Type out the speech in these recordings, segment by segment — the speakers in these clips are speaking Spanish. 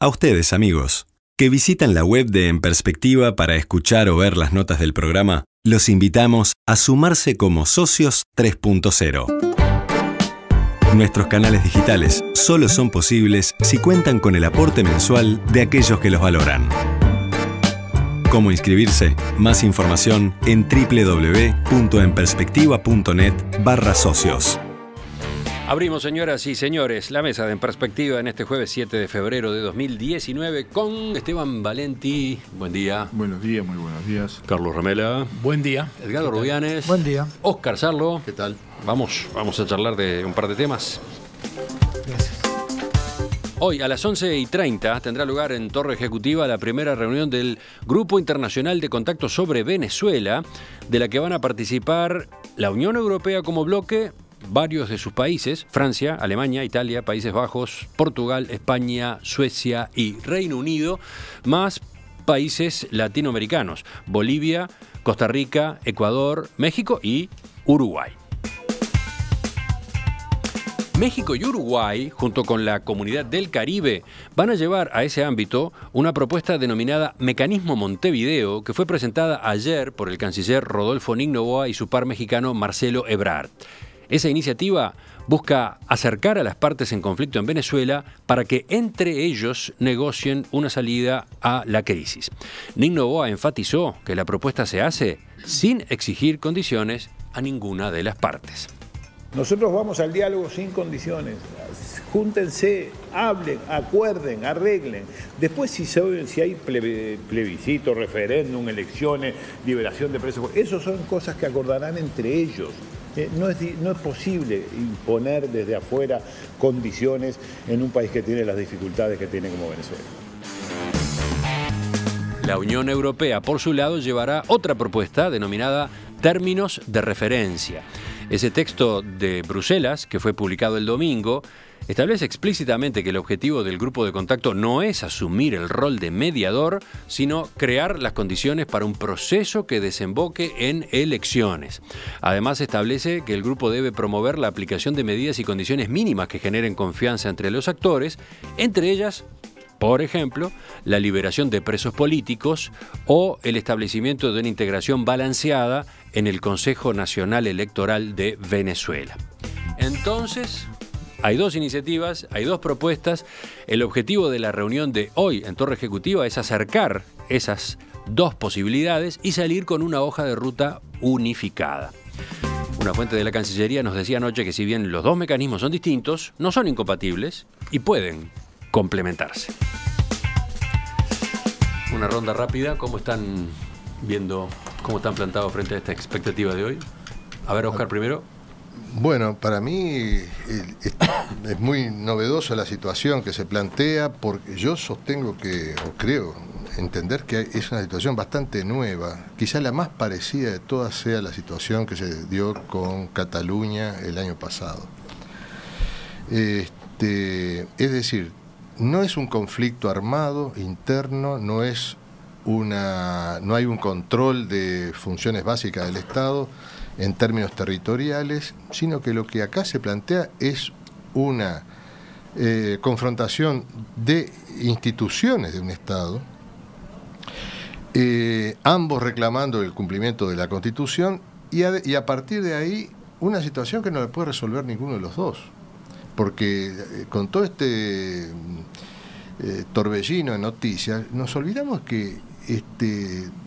A ustedes, amigos, que visitan la web de En Perspectiva para escuchar o ver las notas del programa, los invitamos a sumarse como socios 3.0. Nuestros canales digitales solo son posibles si cuentan con el aporte mensual de aquellos que los valoran. ¿Cómo inscribirse? Más información en www.enperspectiva.net/socios. Abrimos, señoras y señores, la mesa de En Perspectiva en este jueves 7 de febrero de 2019 con Esteban Valenti. Buen día. Buenos días, muy buenos días. Carlos Ramela. Buen día. Edgardo Rubianes. Buen día. Óscar Sarlo. ¿Qué tal? Vamos a charlar de un par de temas. Gracias. Hoy a las 11:30 tendrá lugar en Torre Ejecutiva la primera reunión del Grupo Internacional de Contacto sobre Venezuela, de la que van a participar la Unión Europea como bloque, varios de sus países, Francia, Alemania, Italia, Países Bajos, Portugal, España, Suecia y Reino Unido, más países latinoamericanos, Bolivia, Costa Rica, Ecuador, México y Uruguay. México y Uruguay, junto con la Comunidad del Caribe, van a llevar a ese ámbito una propuesta denominada Mecanismo Montevideo, que fue presentada ayer por el canciller Rodolfo Nin Noboa y su par mexicano Marcelo Ebrard. Esa iniciativa busca acercar a las partes en conflicto en Venezuela para que entre ellos negocien una salida a la crisis. Nin Noboa enfatizó que la propuesta se hace sin exigir condiciones a ninguna de las partes. Nosotros vamos al diálogo sin condiciones. Júntense, hablen, acuerden, arreglen. Después si hay plebiscito, referéndum, elecciones, liberación de presos, eso son cosas que acordarán entre ellos. No es posible imponer desde afuera condiciones en un país que tiene las dificultades que tiene como Venezuela. La Unión Europea, por su lado, llevará otra propuesta denominada Términos de Referencia. Ese texto de Bruselas, que fue publicado el domingo, establece explícitamente que el objetivo del grupo de contacto no es asumir el rol de mediador, sino crear las condiciones para un proceso que desemboque en elecciones. Además, establece que el grupo debe promover la aplicación de medidas y condiciones mínimas que generen confianza entre los actores, entre ellas, por ejemplo, la liberación de presos políticos o el establecimiento de una integración balanceada en el Consejo Nacional Electoral de Venezuela. Entonces, hay dos iniciativas, hay dos propuestas. El objetivo de la reunión de hoy en Torre Ejecutiva es acercar esas dos posibilidades y salir con una hoja de ruta unificada. Una fuente de la Cancillería nos decía anoche que si bien los dos mecanismos son distintos, no son incompatibles y pueden complementarse. Una ronda rápida, ¿cómo están viendo, cómo están plantados frente a esta expectativa de hoy? A ver, Óscar, primero. Bueno, para mí es muy novedosa la situación que se plantea, porque yo sostengo que, o creo entender que es una situación bastante nueva. Quizá la más parecida de todas sea la situación que se dio con Cataluña el año pasado. Es decir, no es un conflicto armado interno, no hay un control de funciones básicas del Estado en términos territoriales, sino que lo que acá se plantea es una confrontación de instituciones de un Estado, ambos reclamando el cumplimiento de la Constitución y a partir de ahí una situación que no le puede resolver ninguno de los dos. Porque con todo este torbellino de noticias, nos olvidamos que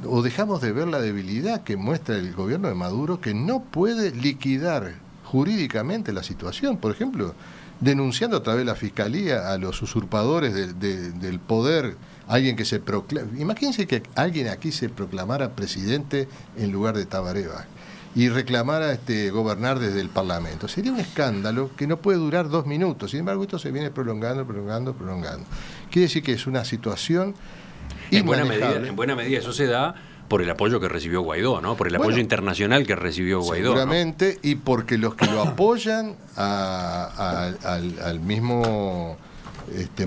o dejamos de ver la debilidad que muestra el gobierno de Maduro, que no puede liquidar jurídicamente la situación. Por ejemplo, denunciando a través de la Fiscalía a los usurpadores del poder, alguien que se proclama. Imagínense que alguien aquí se proclamara presidente en lugar de Tabaré Vázquez y reclamara gobernar desde el Parlamento. Sería un escándalo que no puede durar 2 minutos. Sin embargo, esto se viene prolongando. Quiere decir que es una situación inmanejable. En buena medida eso se da por el apoyo que recibió Guaidó, ¿no? Por el apoyo internacional que recibió Guaidó. Seguramente, ¿no? Y porque los que lo apoyan al mismo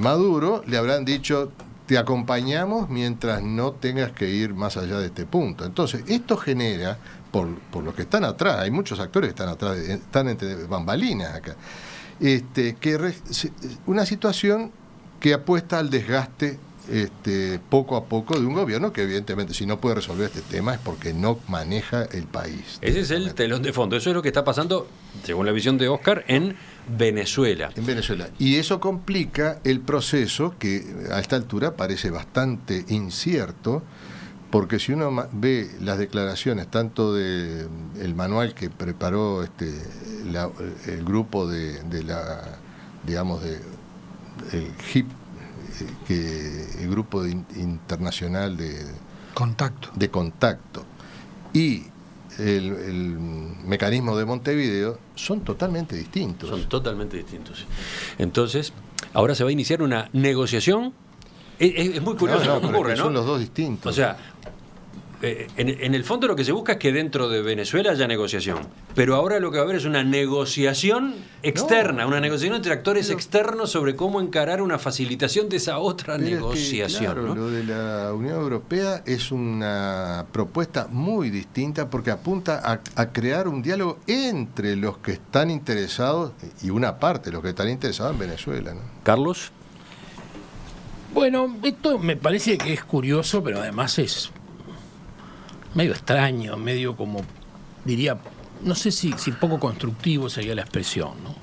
Maduro le habrán dicho: te acompañamos mientras no tengas que ir más allá de este punto. Entonces, esto genera, por los que están atrás, hay muchos actores que están atrás, están entre bambalinas acá, una situación que apuesta al desgaste poco a poco de un gobierno que evidentemente si no puede resolver este tema es porque no maneja el país. Ese es el telón de fondo. Eso es lo que está pasando, según la visión de Oscar, en Venezuela. En Venezuela. Y eso complica el proceso que a esta altura parece bastante incierto, porque si uno ve las declaraciones tanto del manual que preparó el grupo el HIP, el grupo internacional de contacto y el mecanismo de Montevideo, son totalmente distintos. Son totalmente distintos. Entonces, ahora se va a iniciar una negociación. Es muy curioso lo que ocurre, ¿no? Son los dos distintos. O sea, en el fondo lo que se busca es que dentro de Venezuela haya negociación. Pero ahora lo que va a haber es una negociación externa, una negociación entre actores externos sobre cómo encarar una facilitación de esa otra negociación. Claro, ¿no? Lo de la Unión Europea es una propuesta muy distinta porque apunta a crear un diálogo entre los que están interesados y una parte de los que están interesados en Venezuela, ¿no? Carlos. Bueno, esto me parece que es curioso, pero además es medio extraño, medio como, diría, no sé si poco constructivo sería la expresión, ¿no?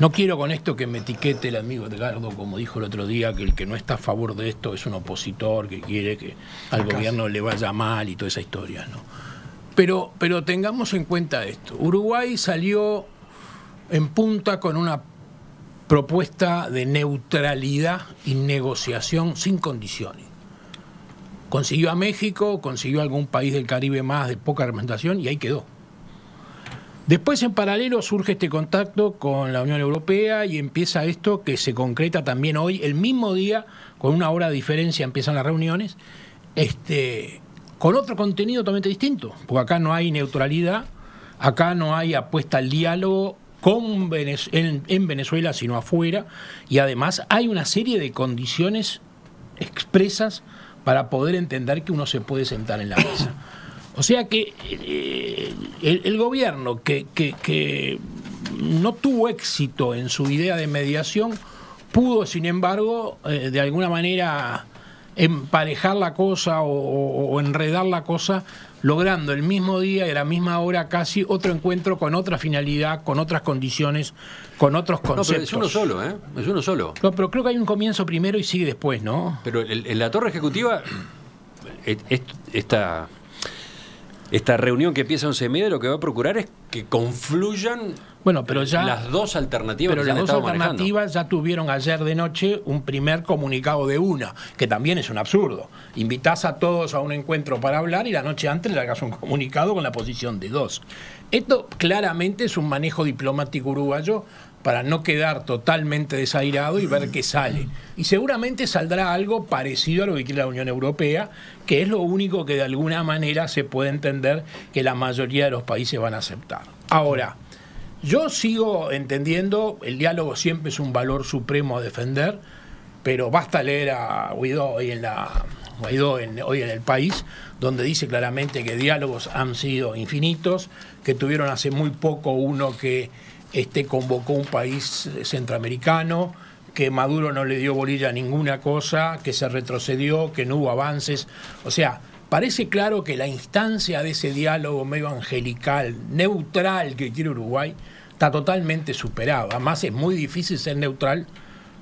No quiero con esto que me etiquete el amigo Edgardo, como dijo el otro día, que el que no está a favor de esto es un opositor, que quiere que al gobierno le vaya mal y toda esa historia, ¿no? Pero tengamos en cuenta esto. Uruguay salió en punta con una propuesta de neutralidad y negociación sin condiciones. Consiguió a México, consiguió a algún país del Caribe más de poca representación y ahí quedó. Después, en paralelo, surge este contacto con la Unión Europea y empieza esto que se concreta también hoy, el mismo día, con una hora de diferencia empiezan las reuniones, con otro contenido totalmente distinto, porque acá no hay neutralidad, acá no hay apuesta al diálogo en Venezuela, sino afuera, y además hay una serie de condiciones expresas para poder entender que uno se puede sentar en la mesa. O sea que el gobierno que no tuvo éxito en su idea de mediación pudo, sin embargo, de alguna manera emparejar la cosa o enredar la cosa, logrando el mismo día y a la misma hora casi otro encuentro con otra finalidad, con otras condiciones, con otros conceptos. No, pero es uno solo, ¿eh? Es uno solo. No, pero creo que hay un comienzo primero y sigue después, ¿no? Pero en la torre ejecutiva, esta reunión que empieza a 11:30 lo que va a procurar es que confluyan pero ya, las dos alternativas. Pero que las dos alternativas ya tuvieron ayer de noche un primer comunicado de una, que también es un absurdo. Invitás a todos a un encuentro para hablar y la noche antes le hagas un comunicado con la posición de dos. Esto claramente es un manejo diplomático uruguayo para no quedar totalmente desairado y ver qué sale. Y seguramente saldrá algo parecido a lo que quiere la Unión Europea, que es lo único que de alguna manera se puede entender que la mayoría de los países van a aceptar. Ahora, yo sigo entendiendo, el diálogo siempre es un valor supremo a defender, pero basta leer a Guaidó hoy en El País, donde dice claramente que diálogos han sido infinitos, que tuvieron hace muy poco uno que convocó un país centroamericano, que Maduro no le dio bolilla a ninguna cosa, que se retrocedió, que no hubo avances. O sea, parece claro que la instancia de ese diálogo medio angelical, neutral que quiere Uruguay, está totalmente superado. Además es muy difícil ser neutral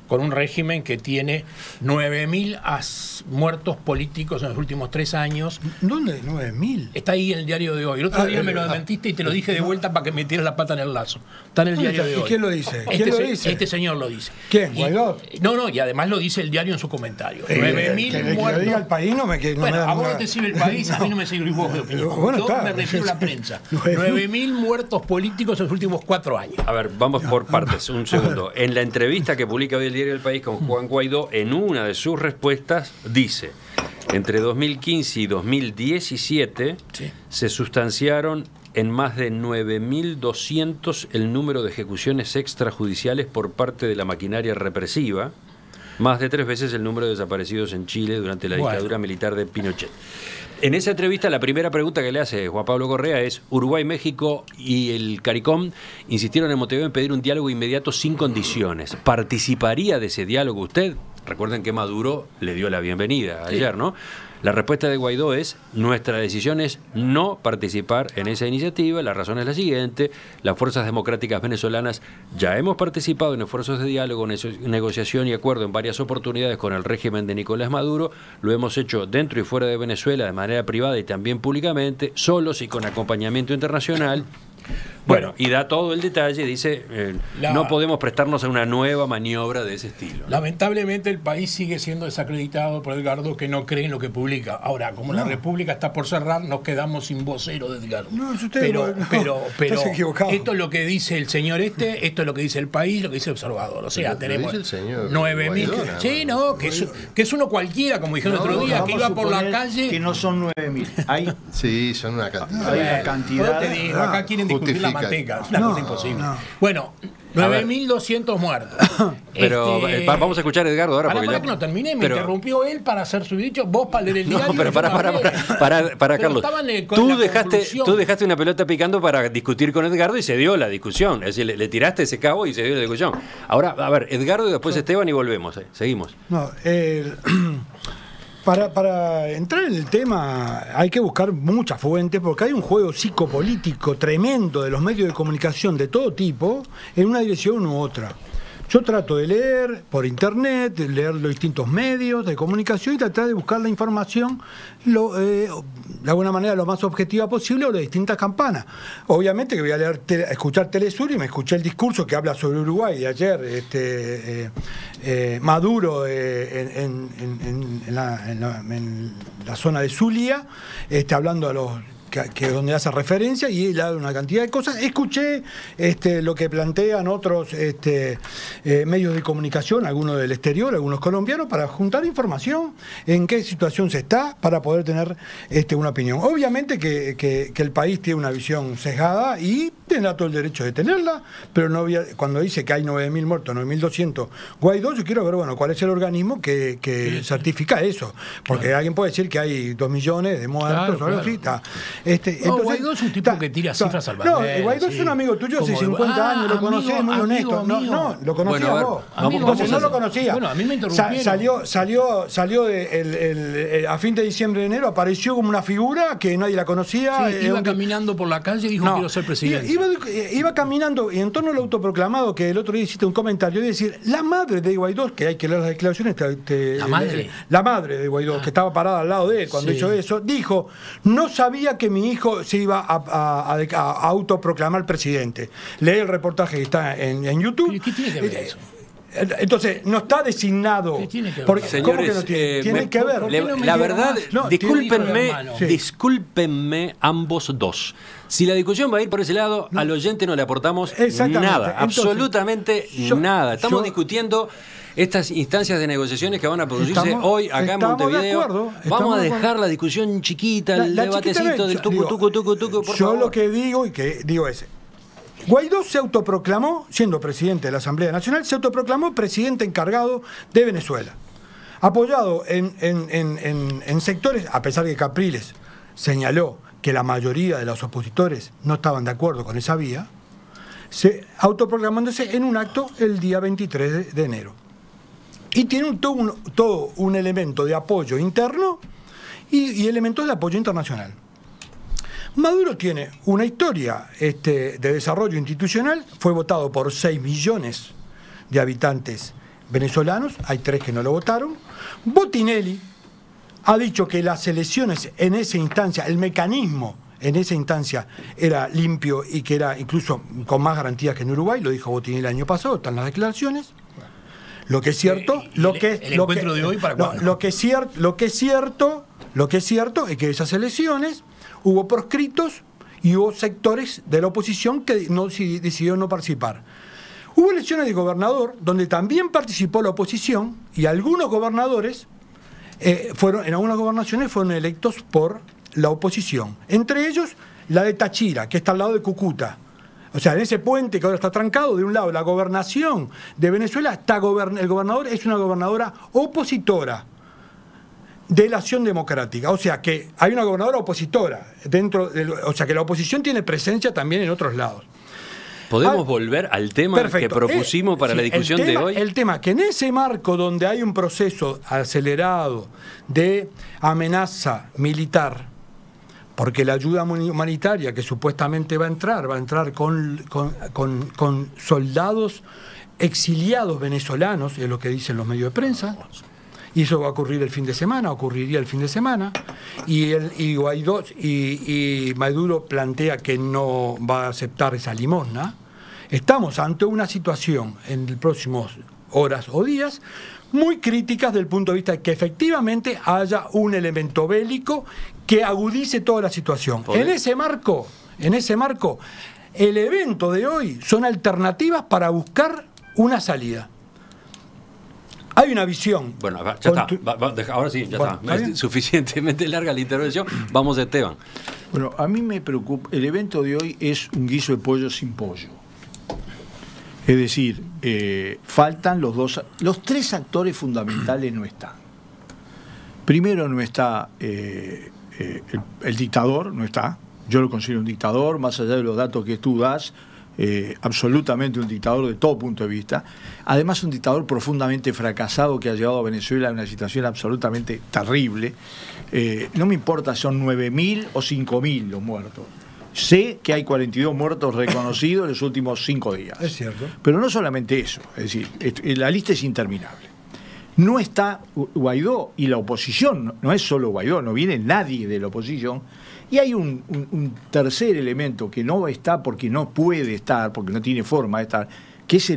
con un régimen que tiene 9.000 muertos políticos en los últimos 3 años. ¿Dónde? 9.000. Está ahí en el diario de hoy. El otro día me lo desmentiste y te lo dije de vuelta para que metieras la pata en el lazo. Está en el diario de hoy. ¿Y quién lo dice? ¿Quién lo dice? Este señor lo dice. ¿Quién? ¿Guaidó? No, y además lo dice el diario en su comentario. 9.000 muertos. Que lo diga el país no me Bueno, a vos no te sirve el país, a mí no me sirve vos de opinión. Bueno, yo me refiero a la prensa. 9.000 muertos políticos en los últimos 4 años. A ver, vamos por partes, un segundo. En la entrevista que publica hoy el diario El País con Juan Guaidó, en una de sus respuestas dice: entre 2015 y 2017 se sustanciaron en más de 9.200 el número de ejecuciones extrajudiciales por parte de la maquinaria represiva, más de 3 veces el número de desaparecidos en Chile durante la dictadura militar de Pinochet. En esa entrevista, la primera pregunta que le hace Juan Pablo Correa es: Uruguay, México y el CARICOM insistieron en Montevideo en pedir un diálogo inmediato sin condiciones. ¿Participaría de ese diálogo usted? Recuerden que Maduro le dio la bienvenida ayer, ¿no? La respuesta de Guaidó es: nuestra decisión es no participar en esa iniciativa. La razón es la siguiente: las fuerzas democráticas venezolanas ya hemos participado en esfuerzos de diálogo, negociación y acuerdo en varias oportunidades con el régimen de Nicolás Maduro. Lo hemos hecho dentro y fuera de Venezuela, de manera privada y también públicamente, solos y con acompañamiento internacional. Bueno, y da todo el detalle, dice, no podemos prestarnos a una nueva maniobra de ese estilo, ¿no? Lamentablemente el país sigue siendo desacreditado por Edgardo, que no cree en lo que publica. Ahora, como la República está por cerrar, nos quedamos sin vocero de Edgardo. Pero esto es lo que dice el señor esto es lo que dice el país, lo que dice el observador. O sea, tenemos 9.000. Sí, no, que es uno cualquiera, como dijeron el otro día, que iba por la calle. Que no son 9.000. Sí, son una cantidad. Hay una cantidad. Te digo, acá quieren discutir la manteca. Es una cosa imposible. Bueno, 9.200 muertos. Pero vamos a escuchar a Edgardo ahora. Para que no terminé, me interrumpió él para hacer su dicho, vos para leer el diario. No, pero para Carlos. Tú dejaste una pelota picando para discutir con Edgardo y se dio la discusión. Es decir, le tiraste ese cabo y se dio la discusión. Ahora, a ver, Edgardo y después Esteban y volvemos. Seguimos. No, Para entrar en el tema hay que buscar muchas fuentes, porque hay un juego psicopolítico tremendo de los medios de comunicación de todo tipo en una dirección u otra. Yo trato de leer por internet, de leer los distintos medios de comunicación y tratar de buscar la información de alguna manera lo más objetiva posible o de distintas campanas. Obviamente que voy a escuchar Telesur y me escuché el discurso que habla sobre Uruguay de ayer, Maduro en la zona de Zulia, hablando a los que donde hace referencia, y él habla una cantidad de cosas. Escuché lo que plantean otros medios de comunicación, algunos del exterior, algunos colombianos, para juntar información en qué situación se está, para poder tener una opinión. Obviamente que el país tiene una visión sesgada y tendrá todo el derecho de tenerla, pero no cuando dice que hay 9.000 muertos, 9.200 Guaidó, yo quiero ver, bueno, cuál es el organismo que certifica eso, porque alguien puede decir que hay 2 millones de muertos o algo así. Entonces, Guaidó es un tipo que tira cifras al bandera. No, Guaidó es un amigo tuyo hace 50 años, lo conocés, muy honesto. No, lo conocía vos. Entonces no lo conocía. Bueno, a mí me interrumpieron. Salió a fin de diciembre, enero, apareció como una figura que nadie la conocía. Sí, iba caminando por la calle y dijo: quiero ser presidente. Iba caminando, y en torno al autoproclamado, que el otro día hiciste un comentario, de decir, la madre de Guaidó, que hay que leer las declaraciones. La madre de Guaidó, que estaba parada al lado de él cuando hizo eso, dijo: no sabía que mi hijo se iba a autoproclamar presidente. Lee el reportaje que está en YouTube. ¿Qué tiene que ver eso? Entonces, no está designado. ¿Qué tiene que ver? Porque, señores, ¿cómo que no tiene? Tiene que ver. La verdad, discúlpenme ambos dos. Si la discusión va a ir por ese lado, al oyente no le aportamos nada, absolutamente nada. Estamos discutiendo estas instancias de negociaciones que van a producirse hoy acá en Montevideo. Vamos a dejar la discusión chiquita, el debatecito del tucu, por favor. Yo lo que digo es: Guaidó se autoproclamó, siendo presidente de la Asamblea Nacional, se autoproclamó presidente encargado de Venezuela. Apoyado en sectores, a pesar que Capriles señaló que la mayoría de los opositores no estaban de acuerdo con esa vía, autoproclamándose en un acto el día 23 de enero. Y tiene todo un elemento de apoyo interno y elementos de apoyo internacional. Maduro tiene una historia de desarrollo institucional, fue votado por 6 millones de habitantes venezolanos, hay 3 que no lo votaron. Botinelli ha dicho que las elecciones en esa instancia, el mecanismo en esa instancia era limpio y que era incluso con más garantías que en Uruguay, lo dijo Botinelli el año pasado, están las declaraciones. Lo que es cierto, lo que es cierto es que esas elecciones hubo proscritos y hubo sectores de la oposición que decidieron no participar. Hubo elecciones de gobernador donde también participó la oposición y algunos gobernadores en algunas gobernaciones fueron electos por la oposición. Entre ellos la de Táchira, que está al lado de Cúcuta. O sea, en ese puente que ahora está trancado, de un lado la gobernación de Venezuela, el gobernador es una gobernadora opositora de la Acción Democrática. O sea, que hay una gobernadora opositora o sea, que la oposición tiene presencia también en otros lados. ¿Podemos volver al tema Perfecto. que propusimos para Sí, la discusión el tema, de hoy? El tema que en ese marco donde hay un proceso acelerado de amenaza militar, porque la ayuda humanitaria que supuestamente va a entrar con soldados exiliados venezolanos, es lo que dicen los medios de prensa, y eso va a ocurrir el fin de semana, ocurriría el fin de semana, y Guaidó y Maduro plantea que no va a aceptar esa limosna. Estamos ante una situación en los próximos horas o días muy críticas del punto de vista de que efectivamente haya un elemento bélico que agudice toda la situación. En ese marco, el evento de hoy son alternativas para buscar una salida. Hay una visión. Bueno, ya está. Ahora sí, ya Bueno, está. Es suficientemente larga la intervención. Vamos, Esteban. Bueno, a mí me preocupa. El evento de hoy es un guiso de pollo sin pollo. Es decir, faltan los tres actores fundamentales no están. Primero no está el dictador, no está. Yo lo considero un dictador, más allá de los datos que tú das, absolutamente un dictador de todo punto de vista. Además, un dictador profundamente fracasado que ha llevado a Venezuela a una situación absolutamente terrible. No me importa si son 9.000 o 5.000 los muertos. Sé que hay 42 muertos reconocidos en los últimos 5 días. Es cierto. Pero no solamente eso, es decir, la lista es interminable. No está Guaidó y la oposición, no es solo Guaidó, no viene nadie de la oposición. Y hay un tercer elemento que no está porque no puede estar, porque no tiene forma de estar, que es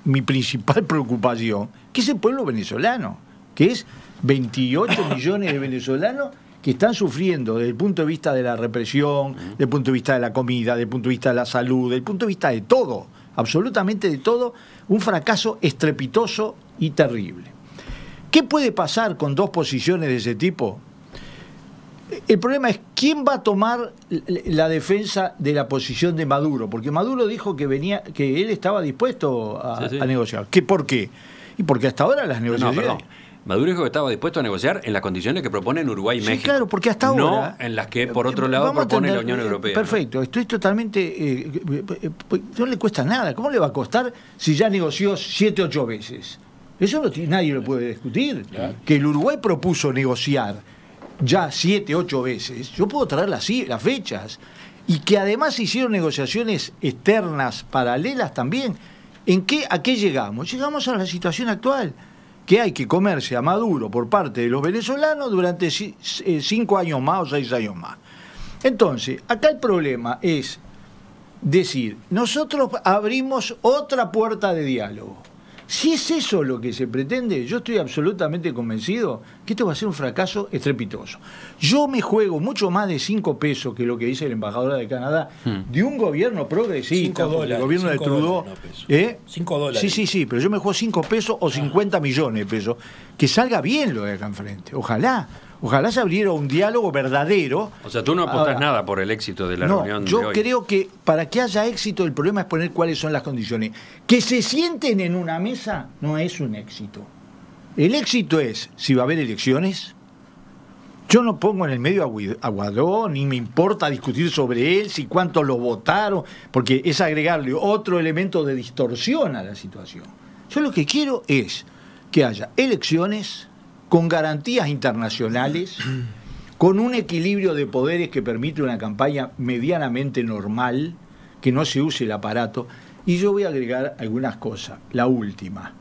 mi principal preocupación, que es el pueblo venezolano, que es 28 millones de venezolanos que están sufriendo desde el punto de vista de la represión, desde el punto de vista de la comida, desde el punto de vista de la salud, desde el punto de vista de todo, absolutamente de todo, un fracaso estrepitoso y terrible. ¿Qué puede pasar con dos posiciones de ese tipo? El problema es quién va a tomar la defensa de la posición de Maduro, porque Maduro dijo que él estaba dispuesto a negociar. ¿Por qué? Y porque hasta ahora las negociaciones... Maduro dijo que estaba dispuesto a negociar en las condiciones que proponen Uruguay y México. Claro, porque hasta ahora... No en las que, por otro lado, propone la Unión Europea. Perfecto, estoy totalmente... no le cuesta nada. ¿Cómo le va a costar si ya negoció 7, 8 veces? Eso nadie lo puede discutir. Claro. Que el Uruguay propuso negociar ya 7, 8 veces. Yo puedo traer las fechas. Y que además hicieron negociaciones externas, paralelas también. ¿A qué llegamos? Llegamos a la situación actual, que hay que comerse a Maduro por parte de los venezolanos durante 5 años más o 6 años más. Entonces, acá el problema es decir, nosotros abrimos otra puerta de diálogo. Si es eso lo que se pretende, yo estoy absolutamente convencido que esto va a ser un fracaso estrepitoso. Yo me juego mucho más de 5 pesos que lo que dice la embajadora de Canadá, de un gobierno progresista, el gobierno de Trudeau. $5. Sí, pero yo me juego 5 pesos o 50 millones de pesos. Que salga bien lo de acá enfrente. Ojalá se abriera un diálogo verdadero. O sea, tú no apostas nada por el éxito de la reunión de hoy. Yo creo que para que haya éxito, el problema es poner cuáles son las condiciones. Que se sienten en una mesa no es un éxito. El éxito es si va a haber elecciones. Yo no pongo en el medio a Guaidó, ni me importa discutir sobre él, si cuántos lo votaron, porque es agregarle otro elemento de distorsión a la situación. Yo lo que quiero es que haya elecciones con garantías internacionales, con un equilibrio de poderes que permite una campaña medianamente normal, que no se use el aparato. Y yo voy a agregar algunas cosas. La última.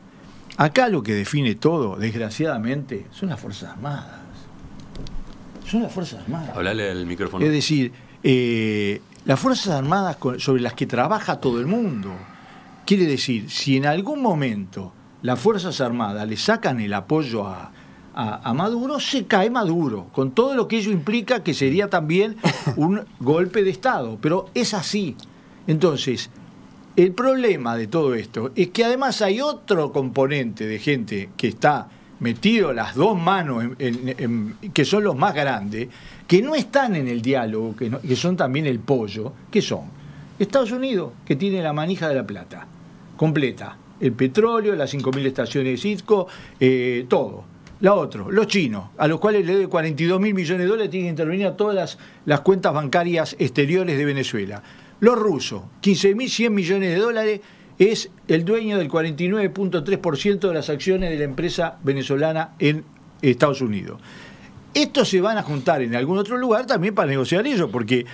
Acá lo que define todo, desgraciadamente, son las Fuerzas Armadas. Son las Fuerzas Armadas. Hablale al micrófono. Es decir, las Fuerzas Armadas sobre las que trabaja todo el mundo. Quiere decir, si en algún momento las Fuerzas Armadas le sacan el apoyo a Maduro, se cae Maduro, con todo lo que ello implica, que sería también un golpe de Estado. Pero es así. Entonces, el problema de todo esto es que además hay otro componente de gente que está metido las dos manos, que son los más grandes, que no están en el diálogo, que son también el pollo, que son Estados Unidos, que tiene la manija de la plata, completa, el petróleo, las 5.000 estaciones de Citgo, todo. La otra, los chinos, a los cuales le debe $42.000 millones, tienen que intervenir a todas las cuentas bancarias exteriores de Venezuela. los rusos, 15.100 millones de dólares, es el dueño del 49.3% de las acciones de la empresa venezolana en Estados Unidos. Estos se van a juntar en algún otro lugar también para negociar ello, porque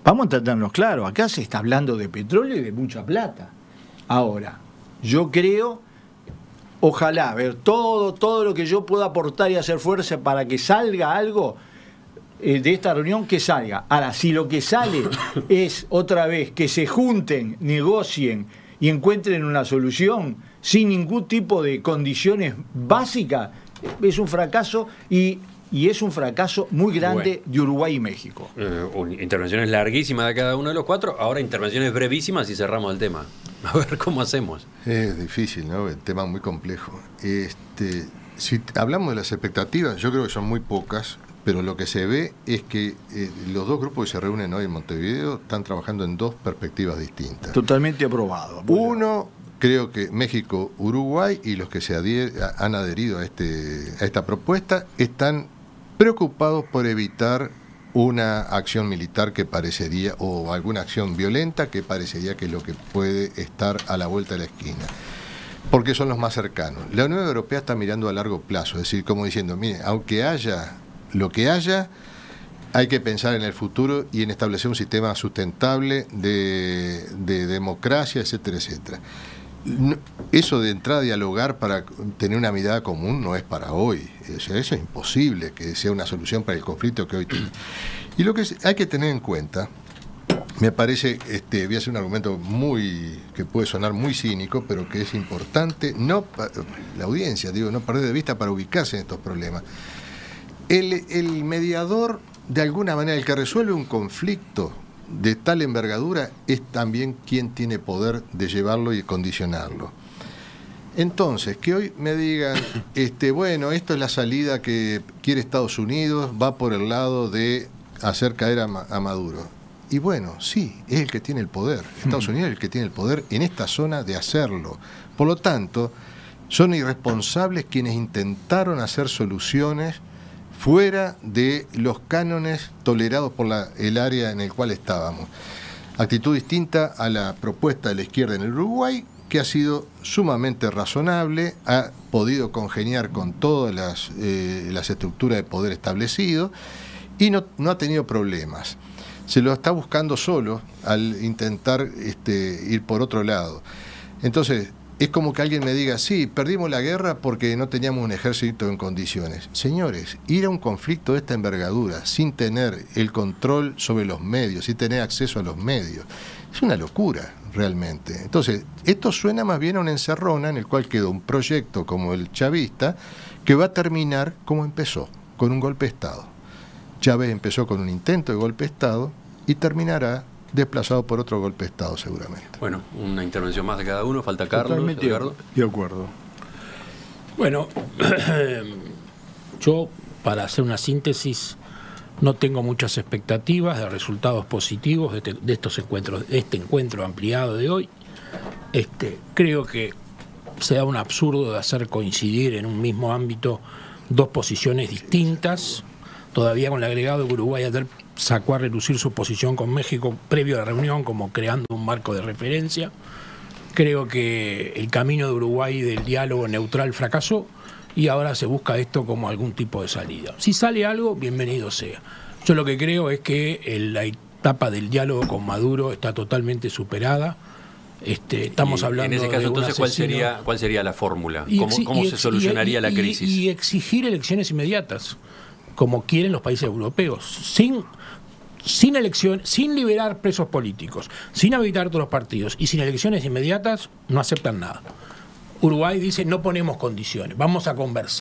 vamos a entendernos claro, acá se está hablando de petróleo y de mucha plata. Ahora, yo creo, ojalá, ver todo lo que yo pueda aportar y hacer fuerza para que salga algo de esta reunión, que salga. Ahora, si lo que sale es otra vez que se junten, negocien y encuentren una solución sin ningún tipo de condiciones básicas, es un fracaso y es un fracaso muy grande de Uruguay y México. Intervenciones larguísimas de cada uno de los cuatro, ahora intervenciones brevísimas y cerramos el tema. A ver cómo hacemos. Es difícil, ¿no? El tema es muy complejo. Si hablamos de las expectativas, yo creo que son muy pocas, pero lo que se ve es que los dos grupos que se reúnen hoy en Montevideo están trabajando en dos perspectivas distintas. Totalmente aprobado. Uno, creo que México, Uruguay y los que han adherido a esta propuesta están preocupados por evitar una acción militar que parecería, o alguna acción violenta que parecería que es lo que puede estar a la vuelta de la esquina, porque son los más cercanos. La Unión Europea está mirando a largo plazo, es decir, como diciendo, mire, aunque haya lo que haya, hay que pensar en el futuro y en establecer un sistema sustentable de democracia, etcétera, etcétera. Eso de entrar a dialogar para tener una mirada común no es para hoy. Eso es imposible que sea una solución para el conflicto que hoy tiene. Y lo que hay que tener en cuenta, me parece, voy a hacer un argumento que puede sonar muy cínico, pero que es importante, la audiencia, no perder de vista para ubicarse en estos problemas. El mediador, de alguna manera, el que resuelve un conflicto de tal envergadura, es también quien tiene poder de llevarlo y condicionarlo. Entonces, que hoy me digan, bueno, esto es la salida que quiere Estados Unidos, va por el lado de hacer caer a Maduro. Y bueno, sí, es el que tiene el poder. Estados Unidos es el que tiene el poder en esta zona de hacerlo. Por lo tanto, son irresponsables quienes intentaron hacer soluciones fuera de los cánones tolerados por el área en el cual estábamos. Actitud distinta a la propuesta de la izquierda en el Uruguay, que ha sido sumamente razonable, ha podido congeniar con todas las estructuras de poder establecido y no ha tenido problemas. Se lo está buscando solo al intentar ir por otro lado. Entonces, es como que alguien me diga, sí, perdimos la guerra porque no teníamos un ejército en condiciones. Señores, ir a un conflicto de esta envergadura sin tener el control sobre los medios, sin tener acceso a los medios, es una locura realmente. Entonces, esto suena más bien a una encerrona en el cual quedó un proyecto como el chavista que va a terminar como empezó, con un golpe de Estado. Chávez empezó con un intento de golpe de Estado y terminará desplazado por otro golpe de Estado seguramente. Bueno, una intervención más de cada uno, falta Carlos. Totalmente de acuerdo. Bueno, yo, para hacer una síntesis, no tengo muchas expectativas de resultados positivos de estos encuentros, de este encuentro ampliado de hoy. Creo que se da un absurdo de hacer coincidir en un mismo ámbito dos posiciones distintas, todavía con el agregado que Uruguay ayer sacó a relucir su posición con México previo a la reunión, como creando un marco de referencia. Creo que el camino de Uruguay del diálogo neutral fracasó y ahora se busca esto como algún tipo de salida. Si sale algo, bienvenido sea. Yo lo que creo es que la etapa del diálogo con Maduro está totalmente superada. Estamos hablando en ese caso, de entonces, ¿cuál sería la fórmula? ¿Cómo se solucionaría la crisis? Y exigir elecciones inmediatas, como quieren los países europeos, sin elección, sin liberar presos políticos, sin habilitar todos los partidos y sin elecciones inmediatas, no aceptan nada. Uruguay dice, no ponemos condiciones, vamos a conversar.